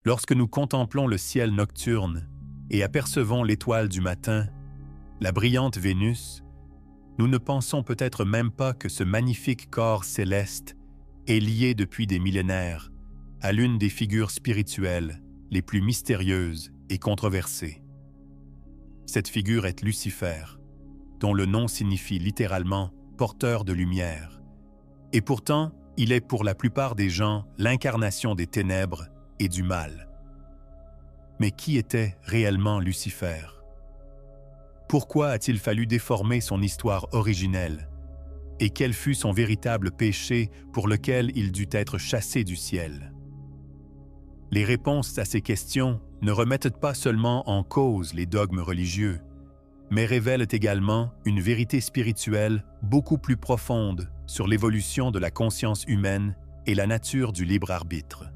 Lorsque nous contemplons le ciel nocturne et apercevons l'étoile du matin, la brillante Vénus, nous ne pensons peut-être même pas que ce magnifique corps céleste est lié depuis des millénaires à l'une des figures spirituelles les plus mystérieuses et controversées. Cette figure est Lucifer, dont le nom signifie littéralement « porteur de lumière », et pourtant, il est pour la plupart des gens l'incarnation des ténèbres et du mal. Mais qui était réellement Lucifer? Pourquoi a-t-il fallu déformer son histoire originelle? Et quel fut son véritable péché pour lequel il dut être chassé du ciel? Les réponses à ces questions ne remettent pas seulement en cause les dogmes religieux, mais révèlent également une vérité spirituelle beaucoup plus profonde sur l'évolution de la conscience humaine et la nature du libre arbitre.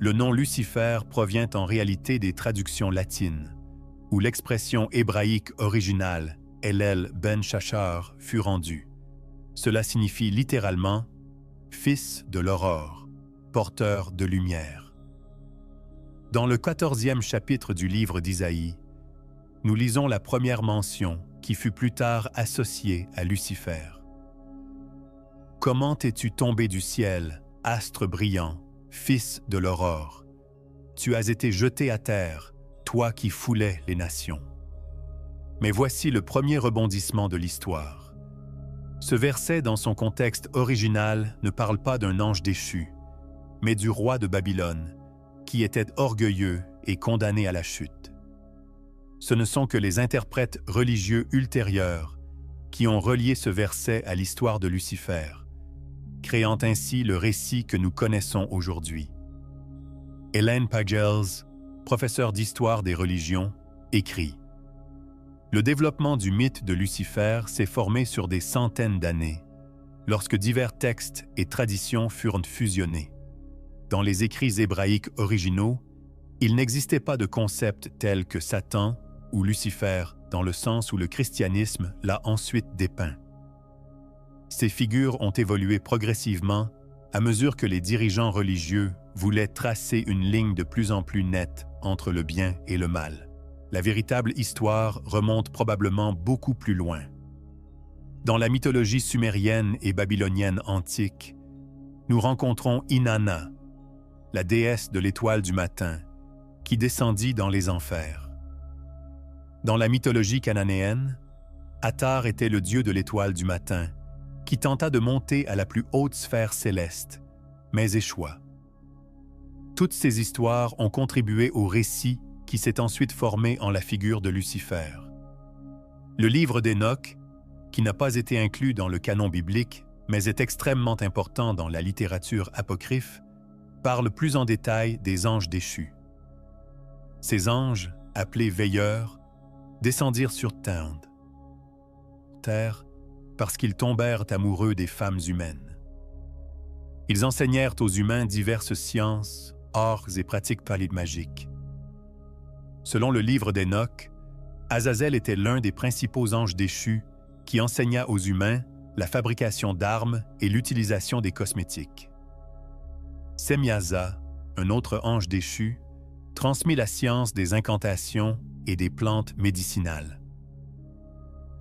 Le nom Lucifer provient en réalité des traductions latines, où l'expression hébraïque originale « Elel ben Shachar » fut rendue. Cela signifie littéralement « fils de l'aurore, porteur de lumière ». Dans le 14e chapitre du livre d'Isaïe, nous lisons la première mention qui fut plus tard associée à Lucifer. « Comment es-tu tombé du ciel, astre brillant, fils de l'aurore? Tu as été jeté à terre, toi qui foulais les nations. » Mais voici le premier rebondissement de l'histoire. Ce verset, dans son contexte original, ne parle pas d'un ange déchu, mais du roi de Babylone, qui était orgueilleux et condamné à la chute. Ce ne sont que les interprètes religieux ultérieurs qui ont relié ce verset à l'histoire de Lucifer, créant ainsi le récit que nous connaissons aujourd'hui. Elaine Pagels, professeure d'histoire des religions, écrit « Le développement du mythe de Lucifer s'est formé sur des centaines d'années, lorsque divers textes et traditions furent fusionnés. Dans les écrits hébraïques originaux, il n'existait pas de concept tel que Satan ou Lucifer dans le sens où le christianisme l'a ensuite dépeint. Ces figures ont évolué progressivement à mesure que les dirigeants religieux voulaient tracer une ligne de plus en plus nette entre le bien et le mal. La véritable histoire remonte probablement beaucoup plus loin. Dans la mythologie sumérienne et babylonienne antique, nous rencontrons Inanna, la déesse de l'étoile du matin, qui descendit dans les enfers. Dans la mythologie cananéenne, Attar était le dieu de l'étoile du matin, qui tenta de monter à la plus haute sphère céleste, mais échoua. Toutes ces histoires ont contribué au récit qui s'est ensuite formé en la figure de Lucifer. Le livre d'Hénoch, qui n'a pas été inclus dans le canon biblique, mais est extrêmement important dans la littérature apocryphe, parle plus en détail des anges déchus. Ces anges, appelés veilleurs, descendirent sur terre parce qu'ils tombèrent amoureux des femmes humaines. Ils enseignèrent aux humains diverses sciences, arts et pratiques magiques. Selon le livre d'Hénoch, Azazel était l'un des principaux anges déchus qui enseigna aux humains la fabrication d'armes et l'utilisation des cosmétiques. Semyaza, un autre ange déchu, transmit la science des incantations et des plantes médicinales.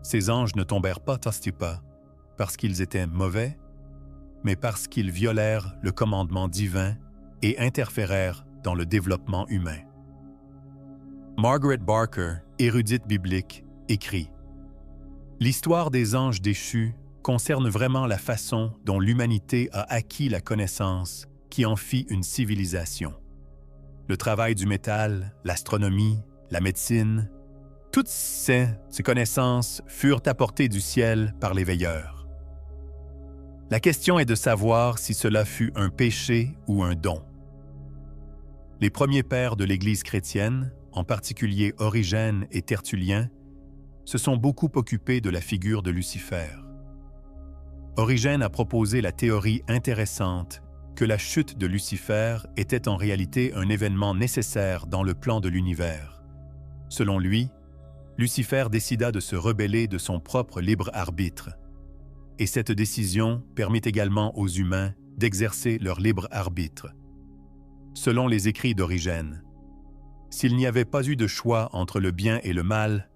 Ces anges ne tombèrent pas Tastipa parce qu'ils étaient mauvais, mais parce qu'ils violèrent le commandement divin et interférèrent dans le développement humain. Margaret Barker, érudite biblique, écrit « L'histoire des anges déchus concerne vraiment la façon dont l'humanité a acquis la connaissance qui en fit une civilisation. Le travail du métal, l'astronomie, la médecine, toutes ces connaissances furent apportées du ciel par les veilleurs. La question est de savoir si cela fut un péché ou un don. Les premiers pères de l'Église chrétienne, en particulier Origène et Tertullien, se sont beaucoup occupés de la figure de Lucifer. Origène a proposé la théorie intéressante que la chute de Lucifer était en réalité un événement nécessaire dans le plan de l'univers. Selon lui, Lucifer décida de se rebeller de son propre libre arbitre, et cette décision permet également aux humains d'exercer leur libre arbitre. Selon les écrits d'Origène, S'il n'y avait pas eu de choix entre le bien et le mal,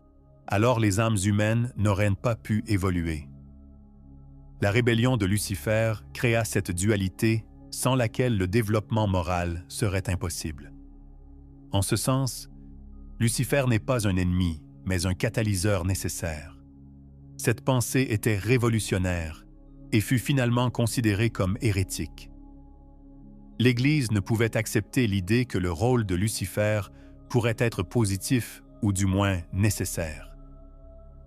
alors les âmes humaines n'auraient pas pu évoluer. La rébellion de Lucifer créa cette dualité sans laquelle le développement moral serait impossible. En ce sens, Lucifer n'est pas un ennemi, mais un catalyseur nécessaire. Cette pensée était révolutionnaire et fut finalement considérée comme hérétique. L'Église ne pouvait accepter l'idée que le rôle de Lucifer pourrait être positif ou du moins nécessaire.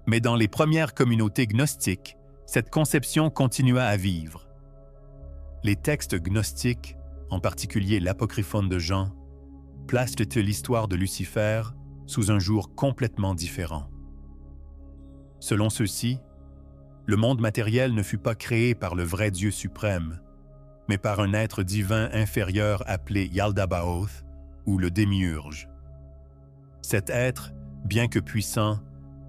Mais dans les premières communautés gnostiques, cette conception continua à vivre. Les textes gnostiques, en particulier l'Apocryphone de Jean, placent l'histoire de Lucifer sous un jour complètement différent. Selon ceux-ci, le monde matériel ne fut pas créé par le vrai Dieu suprême, mais par un être divin inférieur appelé Yaldabaoth ou le démiurge. Cet être, bien que puissant,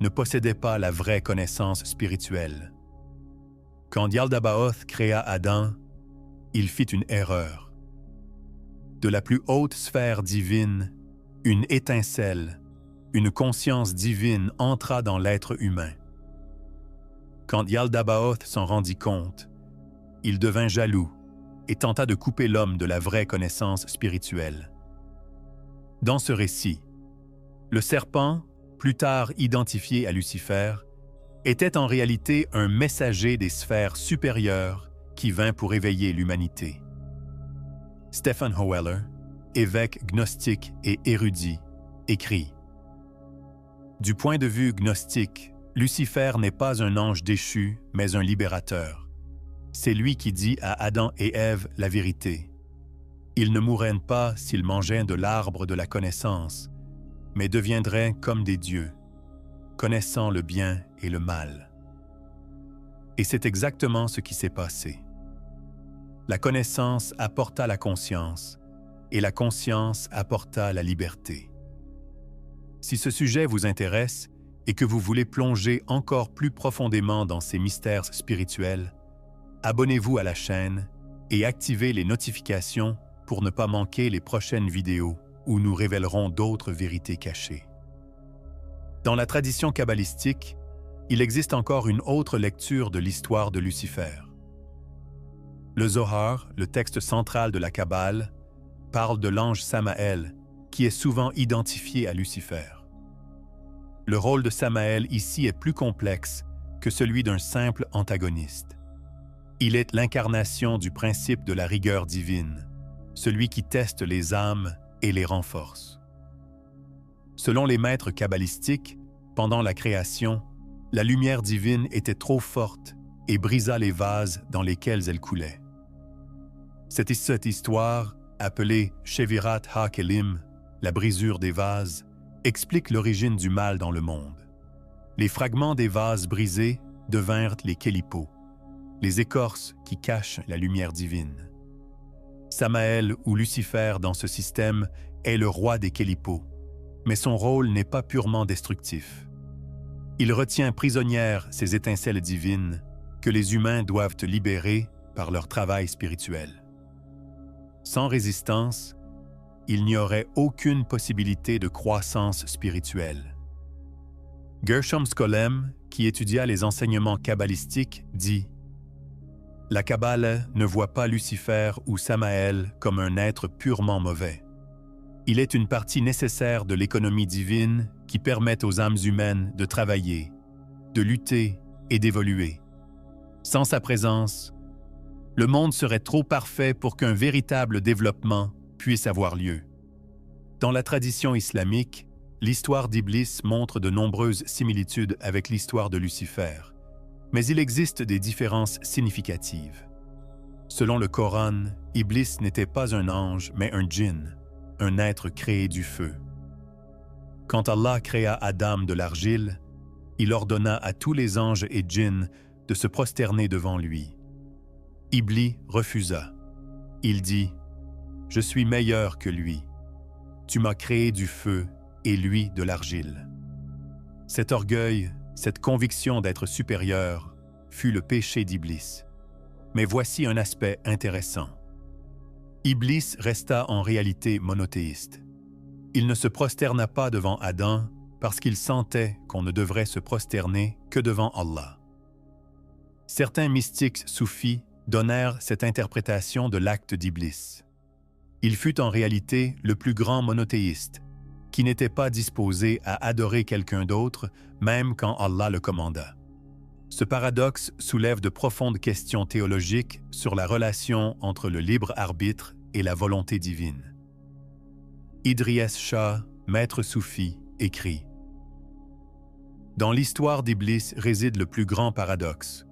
ne possédait pas la vraie connaissance spirituelle. Quand Yaldabaoth créa Adam, il fit une erreur. De la plus haute sphère divine, une étincelle, une conscience divine entra dans l'être humain. Quand Yaldabaoth s'en rendit compte, il devint jaloux et tenta de couper l'homme de la vraie connaissance spirituelle. Dans ce récit, le serpent, plus tard identifié à Lucifer, était en réalité un messager des sphères supérieures qui vint pour éveiller l'humanité. Stephen Hoeller, évêque gnostique et érudit, écrit « Du point de vue gnostique, Lucifer n'est pas un ange déchu, mais un libérateur. C'est lui qui dit à Adam et Ève la vérité. Ils ne mourraient pas s'ils mangeaient de l'arbre de la connaissance, mais deviendraient comme des dieux, connaissant le bien et le mal. » Et c'est exactement ce qui s'est passé. La connaissance apporta la conscience, et la conscience apporta la liberté. Si ce sujet vous intéresse et que vous voulez plonger encore plus profondément dans ces mystères spirituels, abonnez-vous à la chaîne et activez les notifications pour ne pas manquer les prochaines vidéos où nous révélerons d'autres vérités cachées. Dans la tradition kabbalistique, il existe encore une autre lecture de l'histoire de Lucifer. Le Zohar, le texte central de la Kabbale, parle de l'ange Samaël, qui est souvent identifié à Lucifer. Le rôle de Samaël ici est plus complexe que celui d'un simple antagoniste. Il est l'incarnation du principe de la rigueur divine, celui qui teste les âmes et les renforce. Selon les maîtres kabbalistiques, pendant la création, la lumière divine était trop forte et brisa les vases dans lesquels elle coulait. Cette histoire, appelée Shevirat HaKelim, la brisure des vases, explique l'origine du mal dans le monde. Les fragments des vases brisés devinrent les Kelipos, les écorces qui cachent la lumière divine. Samaël ou Lucifer dans ce système est le roi des Kelipos, mais son rôle n'est pas purement destructif. Il retient prisonnières ces étincelles divines que les humains doivent libérer par leur travail spirituel. Sans résistance, il n'y aurait aucune possibilité de croissance spirituelle. Gershom Scholem, qui étudia les enseignements kabbalistiques, dit « La Kabbale ne voit pas Lucifer ou Samaël comme un être purement mauvais. Il est une partie nécessaire de l'économie divine qui permet aux âmes humaines de travailler, de lutter et d'évoluer. Sans sa présence, le monde serait trop parfait pour qu'un véritable développement puisse avoir lieu. » Dans la tradition islamique, l'histoire d'Iblis montre de nombreuses similitudes avec l'histoire de Lucifer, mais il existe des différences significatives. Selon le Coran, Iblis n'était pas un ange, mais un djinn, un être créé du feu. Quand Allah créa Adam de l'argile, il ordonna à tous les anges et djinns de se prosterner devant lui. Iblis refusa. Il dit « Je suis meilleur que lui. Tu m'as créé du feu et lui de l'argile. » Cet orgueil, cette conviction d'être supérieur, fut le péché d'Iblis. Mais voici un aspect intéressant. Iblis resta en réalité monothéiste. Il ne se prosterna pas devant Adam parce qu'il sentait qu'on ne devrait se prosterner que devant Allah. Certains mystiques soufis donnèrent cette interprétation de l'acte d'Iblis. Il fut en réalité le plus grand monothéiste, qui n'était pas disposé à adorer quelqu'un d'autre, même quand Allah le commanda. Ce paradoxe soulève de profondes questions théologiques sur la relation entre le libre arbitre et la volonté divine. Idries Shah, maître soufi, écrit « Dans l'histoire d'Iblis réside le plus grand paradoxe.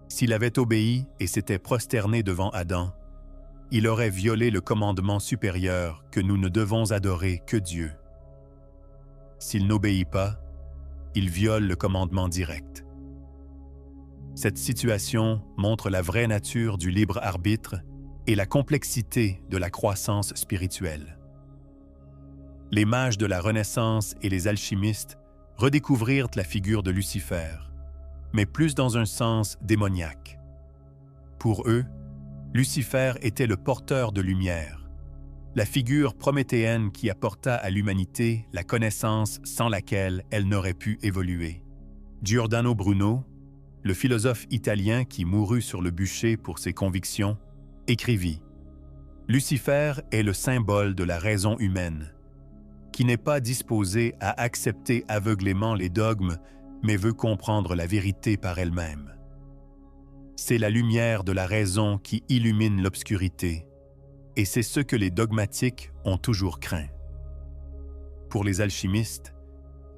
S'il avait obéi et s'était prosterné devant Adam, il aurait violé le commandement supérieur que nous ne devons adorer que Dieu. S'il n'obéit pas, il viole le commandement direct. Cette situation montre la vraie nature du libre arbitre et la complexité de la croissance spirituelle. Les mages de la Renaissance et les alchimistes redécouvrirent la figure de Lucifer, mais plus dans un sens démoniaque. Pour eux, Lucifer était le porteur de lumière, la figure prométhéenne qui apporta à l'humanité la connaissance sans laquelle elle n'aurait pu évoluer. Giordano Bruno, le philosophe italien qui mourut sur le bûcher pour ses convictions, écrivit « Lucifer est le symbole de la raison humaine, qui n'est pas disposée à accepter aveuglément les dogmes, mais veut comprendre la vérité par elle-même. C'est la lumière de la raison qui illumine l'obscurité, et c'est ce que les dogmatiques ont toujours craint. » Pour les alchimistes,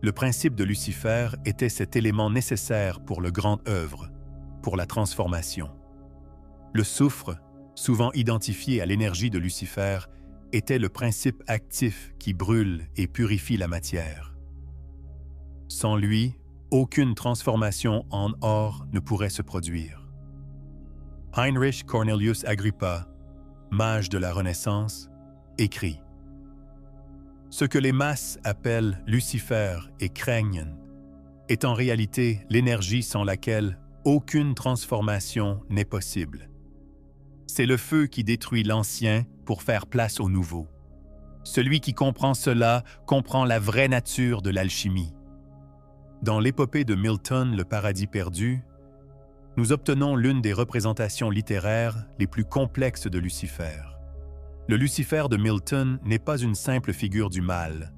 le principe de Lucifer était cet élément nécessaire pour le grand œuvre, pour la transformation. Le soufre, souvent identifié à l'énergie de Lucifer, était le principe actif qui brûle et purifie la matière. Sans lui, aucune transformation en or ne pourrait se produire. Heinrich Cornelius Agrippa, mage de la Renaissance, écrit « Ce que les masses appellent Lucifer et craignent est en réalité l'énergie sans laquelle aucune transformation n'est possible. C'est le feu qui détruit l'ancien pour faire place au nouveau. Celui qui comprend cela comprend la vraie nature de l'alchimie. Dans l'épopée de Milton, Le Paradis perdu, nous obtenons l'une des représentations littéraires les plus complexes de Lucifer. Le Lucifer de Milton n'est pas une simple figure du mal,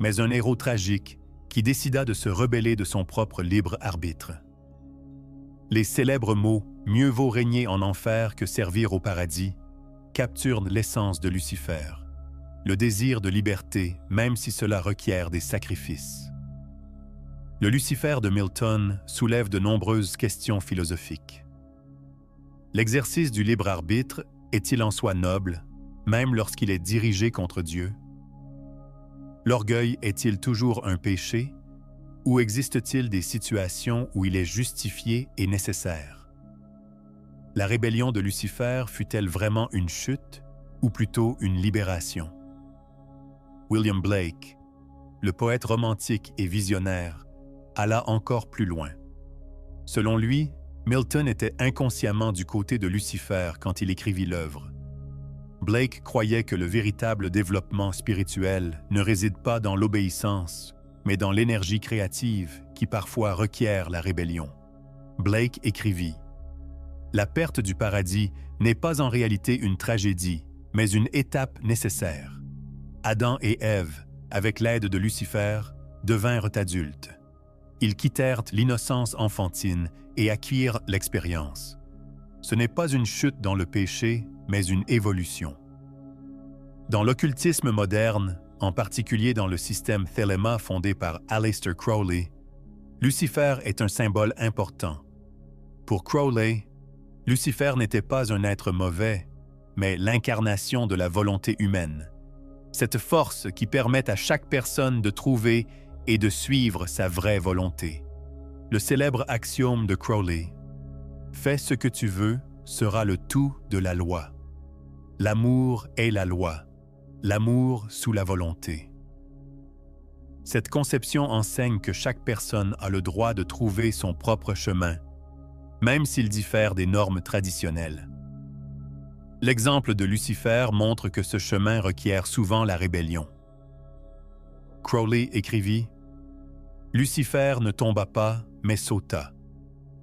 mais un héros tragique qui décida de se rebeller de son propre libre arbitre. Les célèbres mots « mieux vaut régner en enfer que servir au paradis » capturent l'essence de Lucifer, le désir de liberté, même si cela requiert des sacrifices. Le Lucifer de Milton soulève de nombreuses questions philosophiques. L'exercice du libre arbitre est-il en soi noble, même lorsqu'il est dirigé contre Dieu? L'orgueil est-il toujours un péché, ou existe-t-il des situations où il est justifié et nécessaire? La rébellion de Lucifer fut-elle vraiment une chute, ou plutôt une libération? William Blake, le poète romantique et visionnaire, alla encore plus loin. Selon lui, Milton était inconsciemment du côté de Lucifer quand il écrivit l'œuvre. Blake croyait que le véritable développement spirituel ne réside pas dans l'obéissance, mais dans l'énergie créative qui parfois requiert la rébellion. Blake écrivit « La perte du paradis n'est pas en réalité une tragédie, mais une étape nécessaire. Adam et Ève, avec l'aide de Lucifer, devinrent adultes. Ils quittèrent l'innocence enfantine et acquirent l'expérience. Ce n'est pas une chute dans le péché, mais une évolution. » Dans l'occultisme moderne, en particulier dans le système Thelema fondé par Aleister Crowley, Lucifer est un symbole important. Pour Crowley, Lucifer n'était pas un être mauvais, mais l'incarnation de la volonté humaine. Cette force qui permet à chaque personne de trouver et de suivre sa vraie volonté. Le célèbre axiome de Crowley « Fais ce que tu veux sera le tout de la loi. L'amour est la loi, l'amour sous la volonté. » Cette conception enseigne que chaque personne a le droit de trouver son propre chemin, même s'il diffère des normes traditionnelles. L'exemple de Lucifer montre que ce chemin requiert souvent la rébellion. Crowley écrivit « Lucifer ne tomba pas, mais sauta.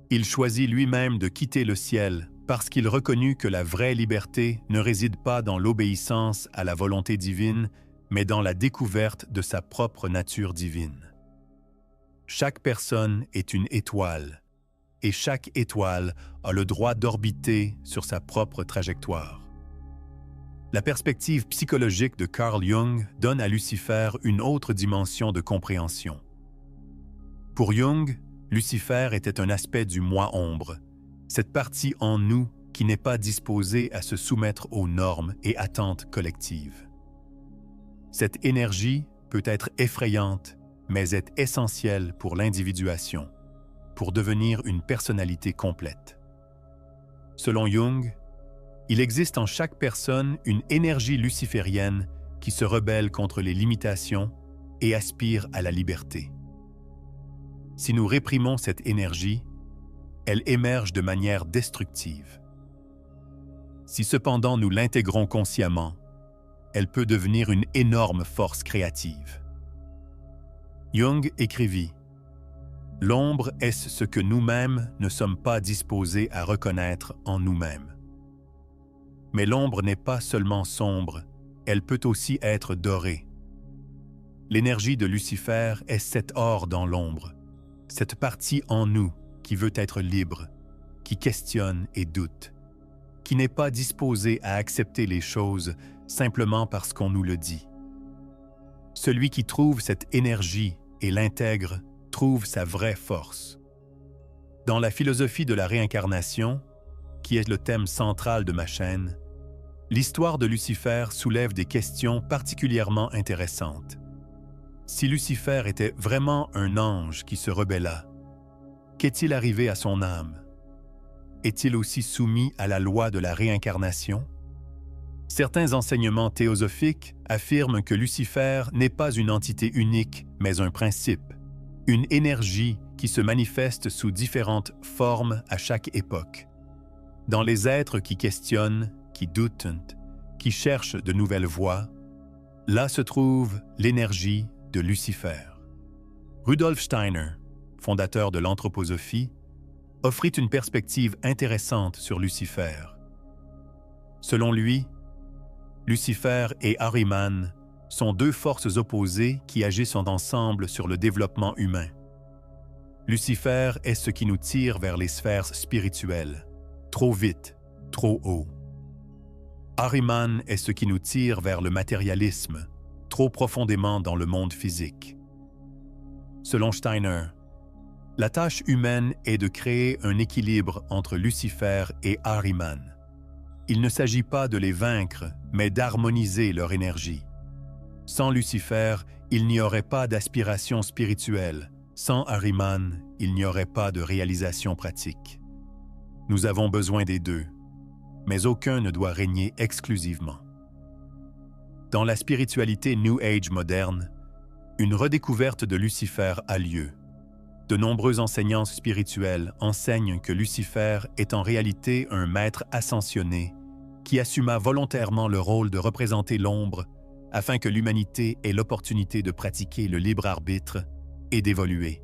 Il choisit lui-même de quitter le ciel parce qu'il reconnut que la vraie liberté ne réside pas dans l'obéissance à la volonté divine, mais dans la découverte de sa propre nature divine. Chaque personne est une étoile, et chaque étoile a le droit d'orbiter sur sa propre trajectoire. La perspective psychologique de Carl Jung donne à Lucifer une autre dimension de compréhension. Pour Jung, Lucifer était un aspect du moi-ombre, cette partie en nous qui n'est pas disposée à se soumettre aux normes et attentes collectives. Cette énergie peut être effrayante, mais est essentielle pour l'individuation, pour devenir une personnalité complète. Selon Jung, il existe en chaque personne une énergie luciférienne qui se rebelle contre les limitations et aspire à la liberté. Si nous réprimons cette énergie, elle émerge de manière destructive. Si cependant nous l'intégrons consciemment, elle peut devenir une énorme force créative. Jung écrivit « L'ombre est ce que nous-mêmes ne sommes pas disposés à reconnaître en nous-mêmes. Mais l'ombre n'est pas seulement sombre, elle peut aussi être dorée. L'énergie de Lucifer est cet or dans l'ombre, cette partie en nous qui veut être libre, qui questionne et doute, qui n'est pas disposée à accepter les choses simplement parce qu'on nous le dit. Celui qui trouve cette énergie et l'intègre trouve sa vraie force. Dans la philosophie de la réincarnation, qui est le thème central de ma chaîne, l'histoire de Lucifer soulève des questions particulièrement intéressantes. Si Lucifer était vraiment un ange qui se rebella, qu'est-il arrivé à son âme? Est-il aussi soumis à la loi de la réincarnation? Certains enseignements théosophiques affirment que Lucifer n'est pas une entité unique, mais un principe, une énergie qui se manifeste sous différentes formes à chaque époque. Dans les êtres qui questionnent, qui doutent, qui cherchent de nouvelles voies, là se trouve l'énergie de Lucifer. Rudolf Steiner, fondateur de l'anthroposophie, offrit une perspective intéressante sur Lucifer. Selon lui, Lucifer et Ahriman sont deux forces opposées qui agissent ensemble sur le développement humain. Lucifer est ce qui nous tire vers les sphères spirituelles, trop vite, trop haut. Ahriman est ce qui nous tire vers le matérialisme, trop profondément dans le monde physique. Selon Steiner, la tâche humaine est de créer un équilibre entre Lucifer et Ahriman. Il ne s'agit pas de les vaincre, mais d'harmoniser leur énergie. Sans Lucifer, il n'y aurait pas d'aspiration spirituelle. Sans Ahriman, il n'y aurait pas de réalisation pratique. Nous avons besoin des deux, mais aucun ne doit régner exclusivement. Dans la spiritualité New Age moderne, une redécouverte de Lucifer a lieu. De nombreux enseignants spirituels enseignent que Lucifer est en réalité un maître ascensionné qui assuma volontairement le rôle de représenter l'ombre afin que l'humanité ait l'opportunité de pratiquer le libre arbitre et d'évoluer.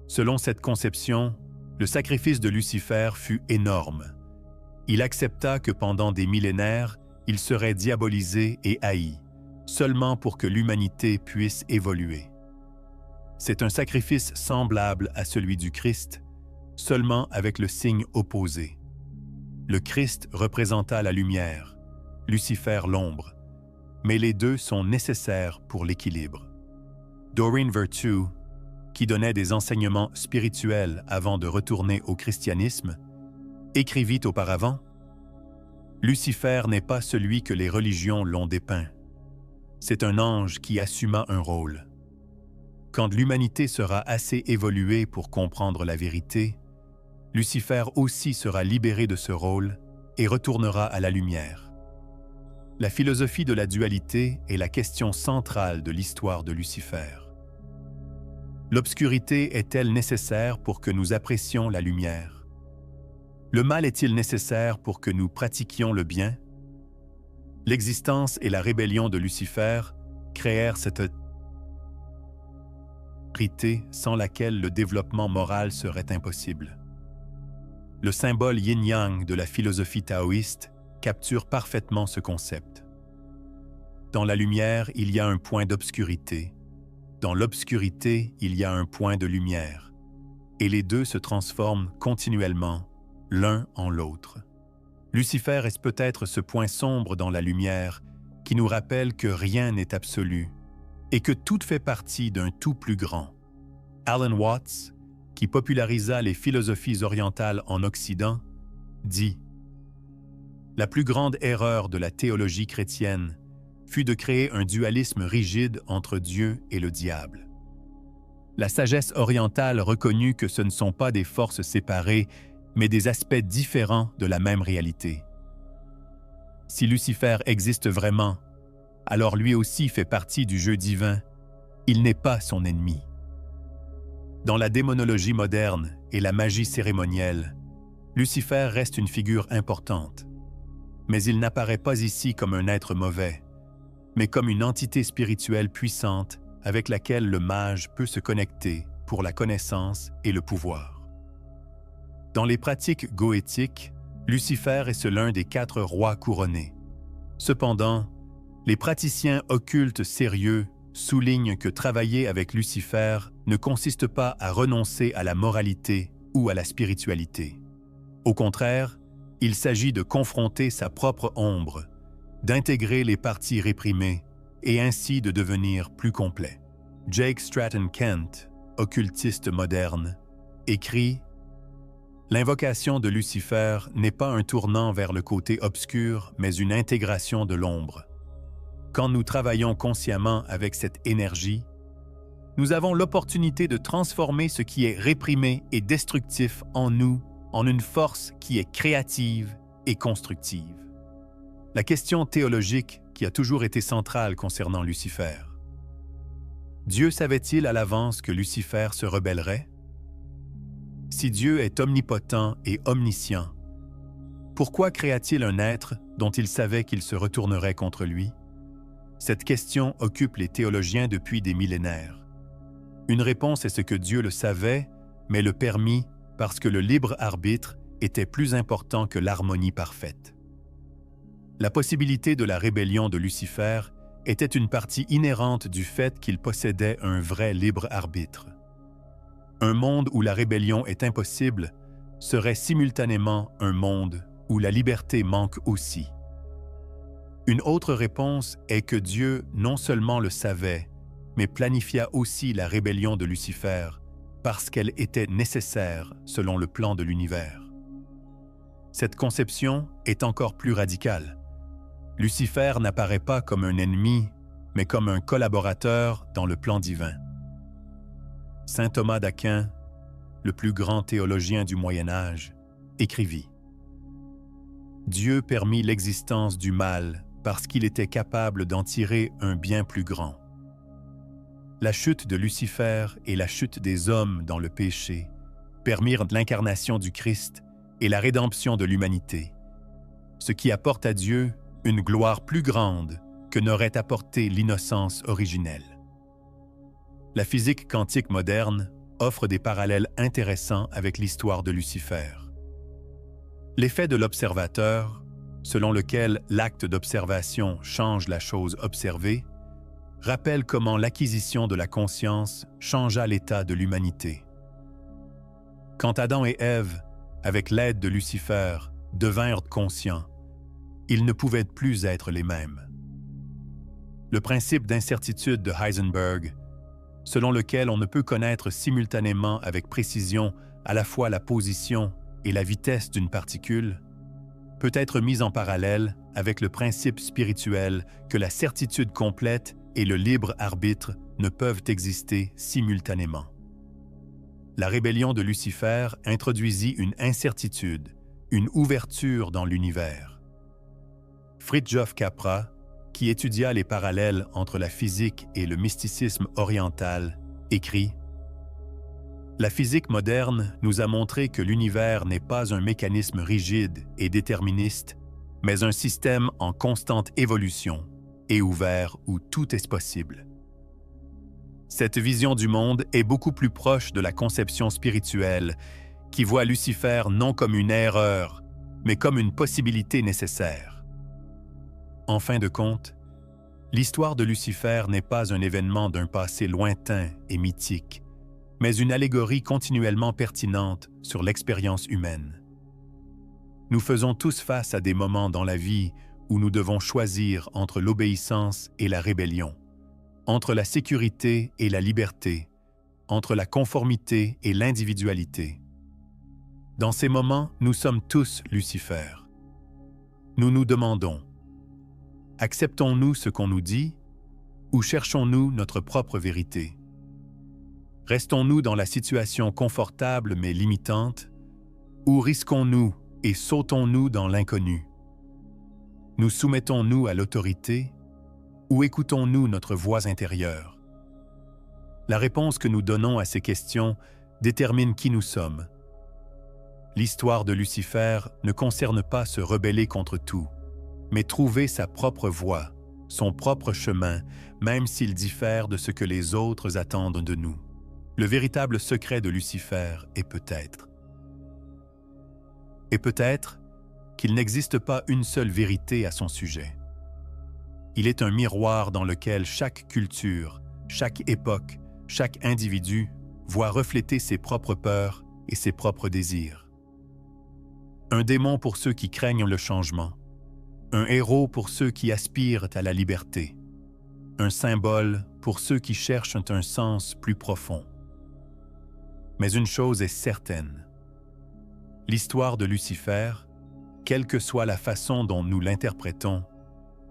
Selon cette conception, le sacrifice de Lucifer fut énorme. Il accepta que pendant des millénaires, il serait diabolisé et haï, seulement pour que l'humanité puisse évoluer. C'est un sacrifice semblable à celui du Christ, seulement avec le signe opposé. Le Christ représenta la lumière, Lucifer l'ombre, mais les deux sont nécessaires pour l'équilibre. Doreen Virtue, qui donnait des enseignements spirituels avant de retourner au christianisme, écrivit auparavant « Lucifer n'est pas celui que les religions l'ont dépeint. C'est un ange qui assuma un rôle. Quand l'humanité sera assez évoluée pour comprendre la vérité, Lucifer aussi sera libéré de ce rôle et retournera à la lumière. La philosophie de la dualité est la question centrale de l'histoire de Lucifer. L'obscurité est-elle nécessaire pour que nous apprécions la lumière? Le mal est-il nécessaire pour que nous pratiquions le bien? L'existence et la rébellion de Lucifer créèrent cette sans laquelle le développement moral serait impossible. Le symbole yin-yang de la philosophie taoïste capture parfaitement ce concept. Dans la lumière, il y a un point d'obscurité. Dans l'obscurité, il y a un point de lumière. Et les deux se transforment continuellement, l'un en l'autre. Lucifer est peut-être ce point sombre dans la lumière qui nous rappelle que rien n'est absolu et que tout fait partie d'un tout plus grand. Alan Watts, qui popularisa les philosophies orientales en Occident, dit « La plus grande erreur de la théologie chrétienne fut de créer un dualisme rigide entre Dieu et le diable. La sagesse orientale reconnut que ce ne sont pas des forces séparées, mais des aspects différents de la même réalité. Si Lucifer existe vraiment, alors lui aussi fait partie du jeu divin. Il n'est pas son ennemi. » Dans la démonologie moderne et la magie cérémonielle, Lucifer reste une figure importante. Mais il n'apparaît pas ici comme un être mauvais, mais comme une entité spirituelle puissante avec laquelle le mage peut se connecter pour la connaissance et le pouvoir. Dans les pratiques goétiques, Lucifer est l'un des 4 rois couronnés. Cependant, les praticiens occultes sérieux soulignent que travailler avec Lucifer ne consiste pas à renoncer à la moralité ou à la spiritualité. Au contraire, il s'agit de confronter sa propre ombre, d'intégrer les parties réprimées et ainsi de devenir plus complet. Jake Stratton Kent, occultiste moderne, écrit « L'invocation de Lucifer n'est pas un tournant vers le côté obscur, mais une intégration de l'ombre. Quand nous travaillons consciemment avec cette énergie, nous avons l'opportunité de transformer ce qui est réprimé et destructif en nous en une force qui est créative et constructive. » La question théologique qui a toujours été centrale concernant Lucifer. Dieu savait-il à l'avance que Lucifer se rebellerait? Si Dieu est omnipotent et omniscient, pourquoi créa-t-il un être dont il savait qu'il se retournerait contre lui? Cette question occupe les théologiens depuis des millénaires. Une réponse est ce que Dieu le savait, mais le permit parce que le libre arbitre était plus important que l'harmonie parfaite. La possibilité de la rébellion de Lucifer était une partie inhérente du fait qu'il possédait un vrai libre arbitre. Un monde où la rébellion est impossible serait simultanément un monde où la liberté manque aussi. Une autre réponse est que Dieu non seulement le savait, mais planifia aussi la rébellion de Lucifer parce qu'elle était nécessaire selon le plan de l'univers. Cette conception est encore plus radicale. Lucifer n'apparaît pas comme un ennemi, mais comme un collaborateur dans le plan divin. Saint Thomas d'Aquin, le plus grand théologien du Moyen Âge, écrivit « Dieu permit l'existence du mal parce qu'il était capable d'en tirer un bien plus grand. La chute de Lucifer et la chute des hommes dans le péché permirent l'incarnation du Christ et la rédemption de l'humanité, ce qui apporte à Dieu une gloire plus grande que n'aurait apporté l'innocence originelle. » La physique quantique moderne offre des parallèles intéressants avec l'histoire de Lucifer. L'effet de l'observateur, selon lequel l'acte d'observation change la chose observée, rappelle comment l'acquisition de la conscience changea l'état de l'humanité. Quand Adam et Ève, avec l'aide de Lucifer, devinrent conscients, ils ne pouvaient plus être les mêmes. Le principe d'incertitude de Heisenberg, selon lequel on ne peut connaître simultanément avec précision à la fois la position et la vitesse d'une particule, peut être mis en parallèle avec le principe spirituel que la certitude complète et le libre arbitre ne peuvent exister simultanément. La rébellion de Lucifer introduisit une incertitude, une ouverture dans l'univers. Fritjof Capra, qui étudia les parallèles entre la physique et le mysticisme oriental, écrit « La physique moderne nous a montré que l'univers n'est pas un mécanisme rigide et déterministe, mais un système en constante évolution et ouvert où tout est possible. Cette vision du monde est beaucoup plus proche de la conception spirituelle, qui voit Lucifer non comme une erreur, mais comme une possibilité nécessaire. En fin de compte, l'histoire de Lucifer n'est pas un événement d'un passé lointain et mythique, mais une allégorie continuellement pertinente sur l'expérience humaine. Nous faisons tous face à des moments dans la vie où nous devons choisir entre l'obéissance et la rébellion, entre la sécurité et la liberté, entre la conformité et l'individualité. Dans ces moments, nous sommes tous Lucifer. Nous nous demandons, acceptons-nous ce qu'on nous dit ou cherchons-nous notre propre vérité? Restons-nous dans la situation confortable mais limitante ou risquons-nous et sautons-nous dans l'inconnu? Nous soumettons-nous à l'autorité ou écoutons-nous notre voix intérieure? La réponse que nous donnons à ces questions détermine qui nous sommes. L'histoire de Lucifer ne concerne pas se rebeller contre tout, mais trouver sa propre voie, son propre chemin, même s'il diffère de ce que les autres attendent de nous. Le véritable secret de Lucifer est peut-être qu'il n'existe pas une seule vérité à son sujet. Il est un miroir dans lequel chaque culture, chaque époque, chaque individu voit refléter ses propres peurs et ses propres désirs. Un démon pour ceux qui craignent le changement, un héros pour ceux qui aspirent à la liberté, un symbole pour ceux qui cherchent un sens plus profond. Mais une chose est certaine, l'histoire de Lucifer, quelle que soit la façon dont nous l'interprétons,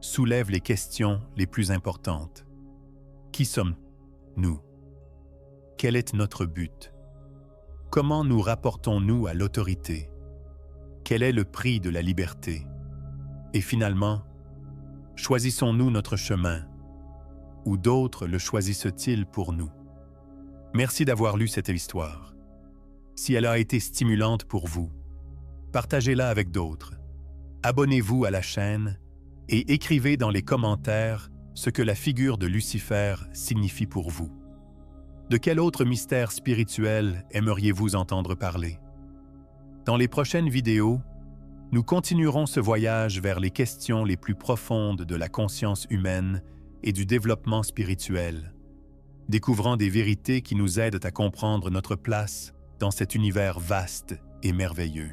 soulève les questions les plus importantes. Qui sommes-nous? Quel est notre but? Comment nous rapportons-nous à l'autorité? Quel est le prix de la liberté? Et finalement, choisissons-nous notre chemin ou d'autres le choisissent-ils pour nous? Merci d'avoir lu cette histoire. Si elle a été stimulante pour vous, partagez-la avec d'autres. Abonnez-vous à la chaîne et écrivez dans les commentaires ce que la figure de Lucifer signifie pour vous. De quel autre mystère spirituel aimeriez-vous entendre parler? Dans les prochaines vidéos, nous continuerons ce voyage vers les questions les plus profondes de la conscience humaine et du développement spirituel, découvrant des vérités qui nous aident à comprendre notre place dans cet univers vaste et merveilleux.